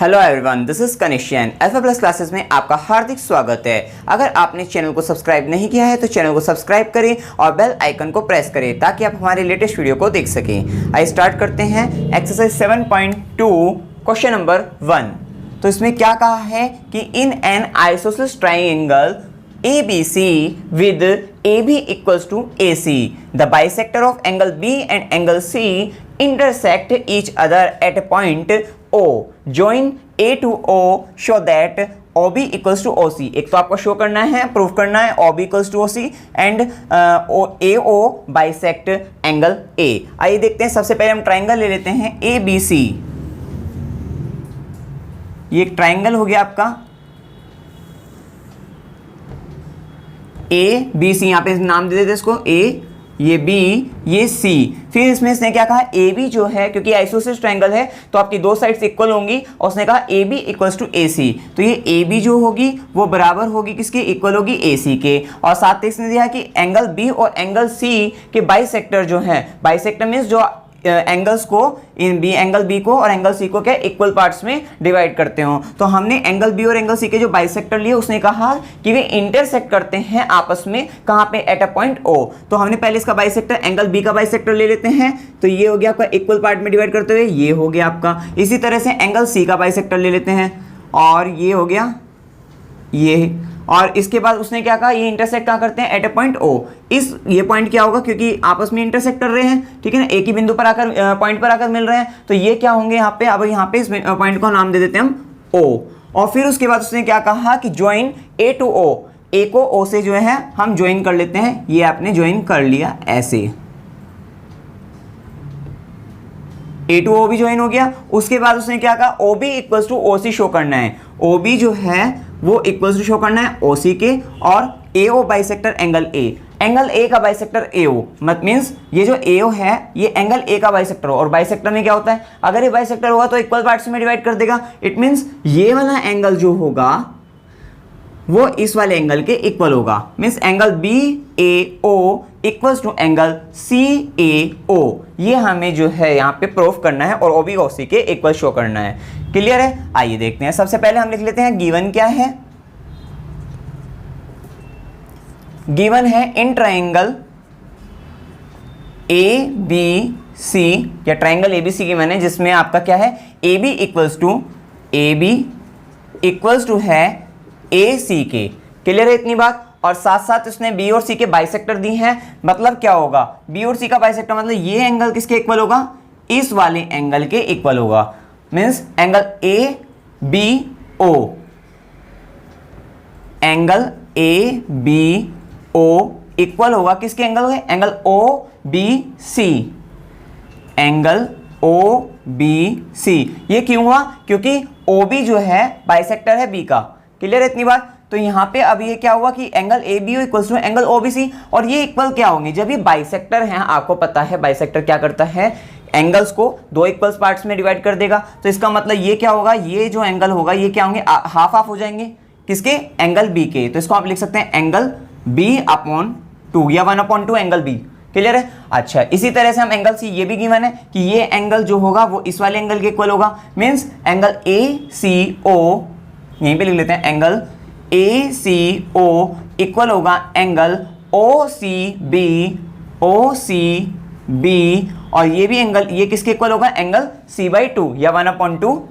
Hello everyone, this is Kanishyan. Alpha plus classes में आपका हार्दिक स्वागत है। अगर आपने चैनल को सब्सक्राइब नहीं किया है तो चैनल को सब्सक्राइब करें और बेल आइकन को प्रेस करें ताकि आप हमारे लेटेस्ट वीडियो को देख सकें। आइए स्टार्ट करते हैं एक्सरसाइज 7.2 क्वेश्चन नंबर 1। तो इसमें क्या कहा है कि in an isosceles triangle ABC with AB equals to AC, the bisector of angle B and angle C intersect each other at a point O. Join A to O show that OB equals to OC. एक तो आपको show करना है, proof करना है OB equals to OC and AO bisect angle A. आइए देखते हैं, सबसे पहले हम ट्राइंगल ले लेते हैं ABC। ये एक ट्राइंगल हो गया आपका ए बी सी, यहाँ पे नाम दे देते इसको ए, ये बी, ये सी। फिर इसमें इसने क्या कहा, ए बी जो है, क्योंकि आइसोसेलेस ट्रायंगल है तो आपकी दो साइड्स इक्वल होंगी, और उसने कहा ए बी इक्वल्स टू ए सी। तो ये ए बी जो होगी वो बराबर होगी किसके, इक्वल होगी ए सी के। और साथ ही इसने दिया कि एंगल बी और एंगल सी के बाइसेक्टर जो है, बाइसेक्टर मीन्स जो एंगल्स को इन बी एंगल बी को और एंगल सी को क्या इक्वल पार्ट्स में डिवाइड करते हो। तो हमने एंगल बी और एंगल सी के जो बाइसेक्टर लिए, उसने कहा कि वे इंटरसेक्ट करते हैं आपस में, कहां पे, एट अ पॉइंट ओ। तो हमने पहले इसका बाइसेक्टर एंगल बी का बाइसेक्टर ले लेते हैं, तो ये हो गया आपका इक्वल पार्ट में डिवाइड करते हुए, ये हो गया आपका। इसी तरह से एंगल सी का बाइसेक्टर ले लेते हैं और ये हो गया ये। और इसके बाद उसने क्या कहा, ये इंटरसेक्ट कहाँ करते हैं, एट अ पॉइंट ओ। इस ये पॉइंट क्या होगा, क्योंकि आपस में इंटरसेक्ट कर रहे हैं, ठीक है ना, एक ही बिंदु पर आकर पॉइंट पर आकर मिल रहे हैं, तो ये क्या होंगे यहाँ पे। अब यहाँ पे इस पॉइंट को नाम दे देते हैं हम ओ। और फिर उसके बाद उसने क्या कहा कि ज्वाइन ए टू ओ, ए को ओ से जो है हम ज्वाइन कर लेते हैं। ये आपने ज्वाइन कर लिया ऐसे, ए टू ओ भी ज्वाइन हो गया। उसके बाद उसने क्या कहा, O B equals to O C show करना है। ओ बी जो है वो इक्वल्स टू शो करना है ओ सी के, और A O bisector angle A, angle A का बाइसेक्टर ए ओ, मत मीन्स ये जो ए ओ है ये एंगल ए का बाइसेक्टर हो। और बाइसेक्टर में क्या होता है, अगर ये बाइसेक्टर होगा तो इक्वल पार्ट्स में डिवाइड कर देगा। इट मीन्स ये वाला एंगल जो होगा वो इस वाले एंगल के इक्वल होगा। Means angle B A O equals to angle C A O. ये हमें जो है यहाँ पे प्रूफ करना है और ओ बी ओ सी के इक्वल शो करना है। क्लियर है। आइए देखते हैं, सबसे पहले हम लिख लेते हैं गिवन क्या है। गिवन है in triangle A B C, या triangle A B C given है, जिसमें आपका क्या है, ए बी इक्वल्स टू है ए सी के। क्लियर है इतनी बात। और साथ साथ उसने बी और सी के बाइसेक्टर दी हैं। मतलब क्या होगा, बी और सी का बाइसेक्टर मतलब ये एंगल किसके इक्वल होगा, इस वाले एंगल के इक्वल होगा। Means angle A B O, angle A B O equal होगा किसके एंगल है, angle O B C, angle O B C. ये क्यों हुआ, क्योंकि ओ बी जो है बाइसेक्टर है बी का। क्लियर है इतनी बात। तो यहाँ पे अब ये क्या हुआ कि angle A B equals to angle O B C, और ये इक्वल क्या होंगे, जब ये बाइसेक्टर हैं, आपको पता है बाइसेक्टर क्या करता है, एंगल्स को दो इक्वल पार्ट्स में डिवाइड कर देगा। तो इसका मतलब ये क्या होगा, ये जो एंगल होगा ये क्या होंगे, हाफ हाफ हो जाएंगे किसके, एंगल बी के। तो इसको आप लिख सकते हैं एंगल बी अपॉन टू, या 1/2 एंगल बी। क्लियर है। अच्छा, इसी तरह से हम एंगल सी, ये भी गिवन है कि ये एंगल जो होगा वो इस वाले एंगल के इक्वल होगा। मीन्स एंगल ए सी ओ, यहीं पे लिख लेते हैं, angle A C O equal होगा एंगल ओ सी बी, और ये भी एंगल ये किसके इक्वल होगा, एंगल C/2, या 1/2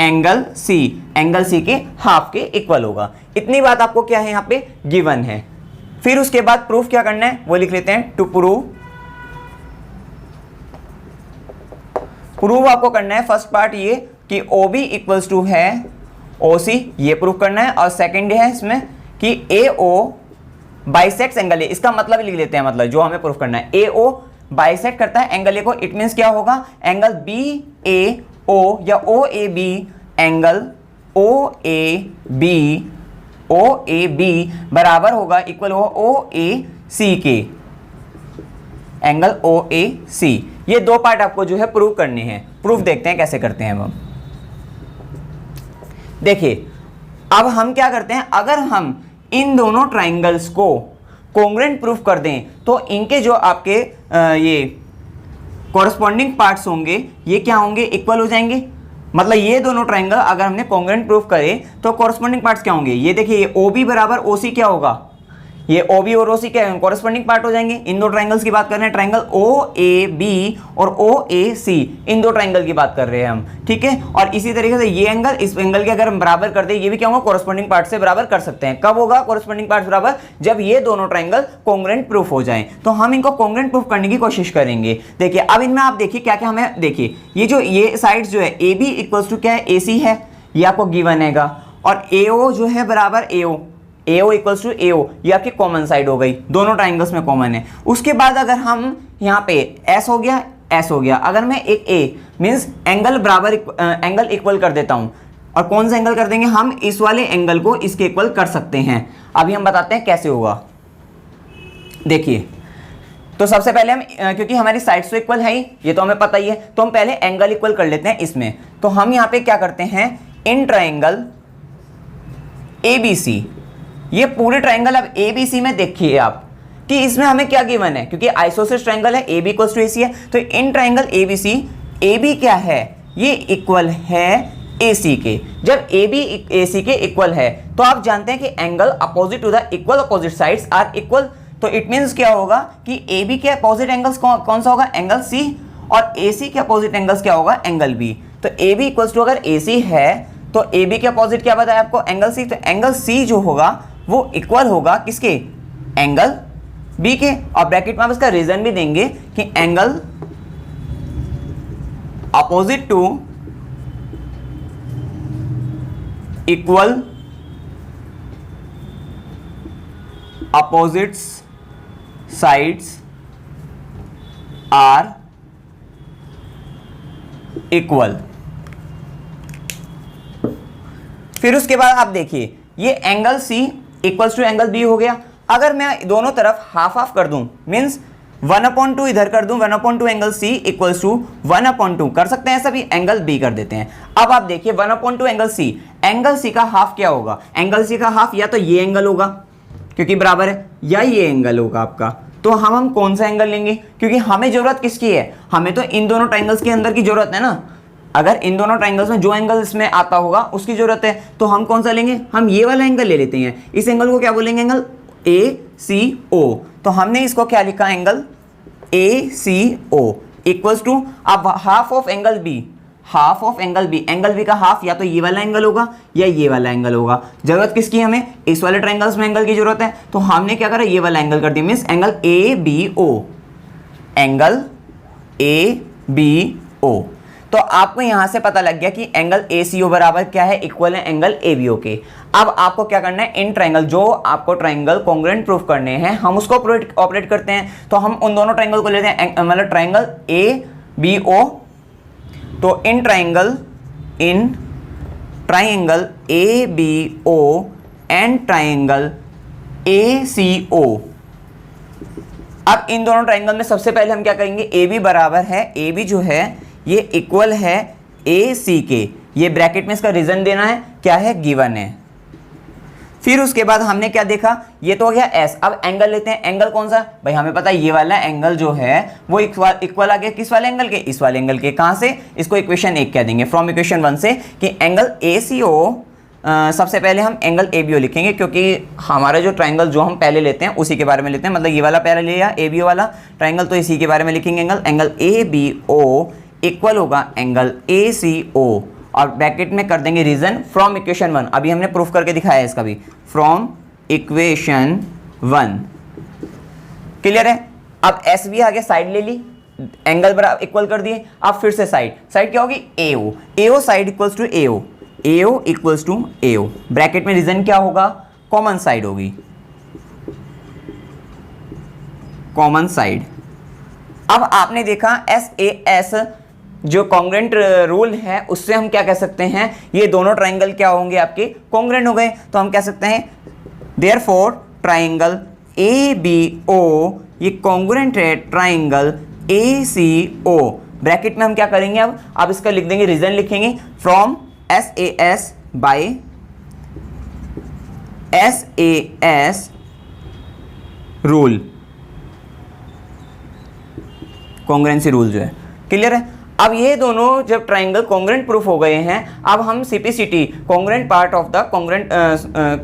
एंगल सी के हाफ के इक्वल होगा। इतनी बात आपको क्या है यहाँ पे गिवन है। फिर उसके बाद प्रूफ क्या करना है वो लिख लेते हैं। टू प्रूव आपको करना है फर्स्ट पार्ट ये कि OB इक्वल्स टू है OC, ये प्रूफ करना है। और सेकंड है इसमें कि AO बाइसेक्ट्स एंगल ए, इसका मतलब लिख लेते हैं, मतलब जो हमें प्रूफ करना है, AO बाइसेक्ट करता है एंगल ए को। इट मींस क्या होगा, एंगल BAO या OAB, एंगल OAB बराबर होगा, इक्वल होगा OAC के, एंगल OAC। ये दो पार्ट आपको जो है प्रूव करने हैं। प्रूफ देखते हैं कैसे करते हैं हम। देखिए अब हम क्या करते हैं, अगर हम इन दोनों ट्राइंगल्स को कॉन्ग्रुएंट प्रूफ कर दें तो इनके जो आपके ये कॉरस्पॉन्डिंग पार्ट्स होंगे ये क्या होंगे, इक्वल हो जाएंगे। मतलब ये दोनों ट्राइंगल अगर हमने कॉन्ग्रुएंट प्रूफ करे तो कॉरस्पॉन्डिंग पार्ट्स क्या होंगे, ये देखिए ये OB बराबर OC क्या होगा, ये OB और OC क्या है, कॉरस्पॉन्डिंग पार्ट हो जाएंगे। इन दो ट्राइंगल्स की बात कर रहे हैं, ट्राइंगल OAB और OAC, इन दो ट्राइंगल की बात कर रहे हैं हम, ठीक है। और इसी तरीके से ये एंगल इस एंगल के अगर हम बराबर कर दे, ये भी क्या होगा, कॉरस्पॉन्डिंग पार्ट से बराबर कर सकते हैं। कब होगा कॉरस्पॉन्डिंग पार्ट बराबर, जब ये दोनों ट्राइंगल कॉन्ग्रुएंट प्रूफ हो जाएं। तो हम इनको कॉन्ग्रुएंट प्रूफ करने की कोशिश करेंगे। देखिए अब इनमें आप देखिए क्या क्या हमें, देखिए ये साइड्स जो है AB इक्वल्स टू क्या है, AC है, ये आपको गिवन हैगा। और AO जो है बराबर AO इक्वल्स टू AO, ये आपकी कॉमन साइड हो गई, दोनों ट्राइंगल्स में कॉमन है। उसके बाद अगर हम यहाँ पे S हो गया, अगर मैं एक A मीन्स एंगल बराबर एंगल इक्वल कर देता हूँ, और कौन सा एंगल कर देंगे, हम इस वाले एंगल को इसके इक्वल कर सकते हैं। अभी हम बताते हैं कैसे होगा। देखिए तो सबसे पहले हम क्योंकि हमारी साइड्स तो इक्वल है ही, ये तो हमें पता ही है, तो हम पहले एंगल इक्वल कर लेते हैं इसमें। तो हम यहाँ पे क्या करते हैं, इन ट्राइंगल ABC, ये पूरे ट्राइंगल अब ABC में देखिए आप कि इसमें हमें क्या गिवन है, क्योंकि आइसोसेलेस ट्राइंगल है, AB इक्वल्स टू AC है, तो इन ट्राइंगल ABC, AB क्या है, ये इक्वल है AC के। जब AB AC के इक्वल है तो आप जानते हैं कि angle opposite to the equal opposite sides are equal. तो इट मीन्स क्या होगा कि AB के अपोजिट एंगल्स कौन सा होगा, एंगल C, और AC के अपोजिट एंगल्स क्या होगा, एंगल B। तो AB इक्वल्स टू अगर AC है तो AB के अपोजिट क्या बताया आपको, एंगल C। तो एंगल C जो होगा वो इक्वल होगा किसके, एंगल B के। और ब्रैकेट में आप इसका रीजन भी देंगे कि angle opposite to equal opposites sides are equal. फिर उसके बाद आप देखिए ये angle C equals to angle B हो गया। अगर मैं दोनों तरफ हाफ हाफ कर दूं, मीन्स 1/2 इधर कर दूं, 1/2 एंगल C इक्वल्स टू 1/2 कर सकते हैं, सभी एंगल B कर देते हैं। अब आप देखिए 1/2 एंगल C का हाफ क्या होगा, एंगल C का हाफ या तो ये एंगल होगा क्योंकि बराबर है, या ये एंगल होगा आपका। तो हम कौन सा एंगल लेंगे, क्योंकि हमें जरूरत किसकी है, हमें तो इन दोनों ट्राइंगल्स के अंदर की जरूरत है ना। अगर इन दोनों ट्राइंगल्स में जो एंगल इसमें आता होगा उसकी जरूरत है, तो हम कौन सा लेंगे, हम ये वाला एंगल ले लेते हैं। इस एंगल को क्या बोलेंगे, एंगल ACO। तो हमने इसको क्या लिखा, एंगल ACO इक्वल्स टू, अब half of angle B, half of angle B, angle B का हाफ या तो ये वाला एंगल होगा या ये वाला एंगल होगा। जरूरत किसकी, हमें इस वाले ट्राइंगल्स में एंगल की जरूरत है, तो हमने क्या करा, ये वाला एंगल कर दिया, means angle ABO, angle ABO। तो आपको यहां से पता लग गया कि एंगल ACO बराबर क्या है, इक्वल है एंगल ABO के। अब आपको क्या करना है, इन ट्राइंगल जो आपको ट्राइंगल कॉन्ग्रुएंट प्रूफ करने हैं हम उसको ऑपरेट करते हैं। तो हम उन दोनों ट्राइंगल को लेते हैं, मतलब ट्राइंगल ABO। तो in triangle ABO and triangle ACO। अब इन दोनों ट्राइंगल में सबसे पहले हम क्या करेंगे, AB बराबर है, AB जो है ये इक्वल है AC के, ये ब्रैकेट में इसका रीजन देना है, क्या है, गिवन है। फिर उसके बाद हमने क्या देखा, ये तो हो गया S। अब एंगल लेते हैं, एंगल कौन सा, भाई हमें पता है ये वाला एंगल जो है वो इक्वल आ गया किस वाले एंगल के, इस वाले एंगल के। कहां से, इसको इक्वेशन 1 कह देंगे, फ्रॉम इक्वेशन 1 से कि एंगल ACO, सबसे पहले हम एंगल ABO लिखेंगे क्योंकि हमारा जो ट्राइंगल जो हम पहले लेते हैं उसी के बारे में लेते हैं, मतलब ये वाला पहले लिया ABO वाला ट्राइंगल, तो इसी के बारे में लिखेंगे। एंगल ABO इक्वल होगा एंगल ACO, और ब्रैकेट में कर देंगे रीजन फ्रॉम इक्वेशन 1। अभी हमने प्रूफ करके दिखाया है इसका भी, फ्रॉम इक्वेशन 1। क्लियर है। अब S भी आगे साइड ले ली, एंगल बराबर इक्वल कर दिए। अब फिर से साइड क्या होगी, AO side equals to AO equals to AO। Bracket में रीजन क्या होगा, कॉमन साइड होगी, कॉमन साइड। अब आपने देखा SAS जो कॉन्ग्रुएंट रूल है उससे हम क्या कह सकते हैं, ये दोनों ट्राइंगल क्या होंगे, आपके कॉन्ग्रुएंट हो गए। तो हम कह सकते हैं देयरफॉर ट्राइंगल ABO ये कॉन्ग्रुएंट है ट्राइंगल ACO। ब्रैकेट में हम क्या करेंगे, अब इसका लिख देंगे, रीजन लिखेंगे, from SAS by SAS rule, congruency rule जो है। क्लियर है। अब ये दोनों जब ट्राइंगल कॉन्ग्रुएंट प्रूफ हो गए हैं, अब हम CPCT congruent part of the congruent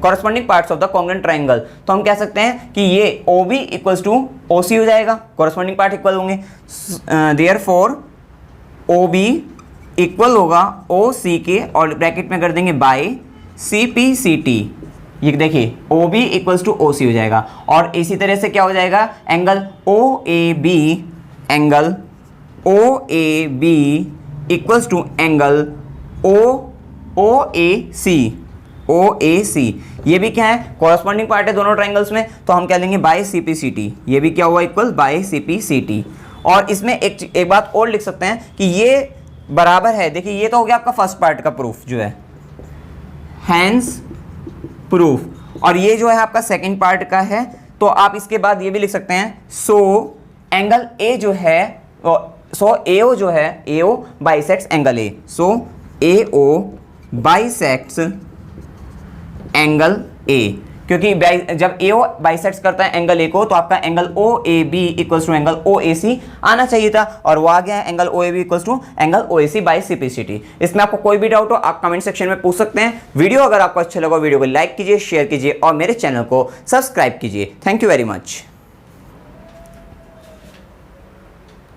corresponding parts of the congruent triangle, तो हम कह सकते हैं कि ये OB इक्वल्स टू OC हो जाएगा, कॉरेस्पॉन्डिंग पार्ट इक्वल होंगे, देयरफॉर OB इक्वल होगा OC के और ब्रैकेट में कर देंगे बाय CPCT। ये देखिए OB इक्वल्स टू OC हो जाएगा, और इसी तरह से क्या हो जाएगा, angle OAB equals to angle OAC। ये भी क्या है, कॉरेस्पॉन्डिंग पार्ट है दोनों ट्राइंगल्स में, तो हम कह देंगे बाय CPCT। ये भी क्या हुआ, इक्वल बाय CPCT। और इसमें एक बात और लिख सकते हैं कि ये बराबर है, देखिए ये तो हो गया आपका फर्स्ट पार्ट का प्रूफ जो है, हैंस प्रूफ, और ये जो है आपका सेकंड पार्ट का है। तो आप इसके बाद ये भी लिख सकते हैं, सो एंगल A जो है, सो AO जो है, AO bisects angle A, so AO bisects angle A, क्योंकि जब AO बाइसेक्ट्स करता है एंगल A को, तो आपका angle OAB equals to angle OAC आना चाहिए था, और वो आ गया है angle OAB equals to angle OAC by CPCT। इसमें आपको कोई भी डाउट हो आप कमेंट सेक्शन में पूछ सकते हैं। वीडियो अगर आपको अच्छा लगा, वीडियो को लाइक कीजिए, शेयर कीजिए और मेरे चैनल को सब्सक्राइब कीजिए। Thank you very much.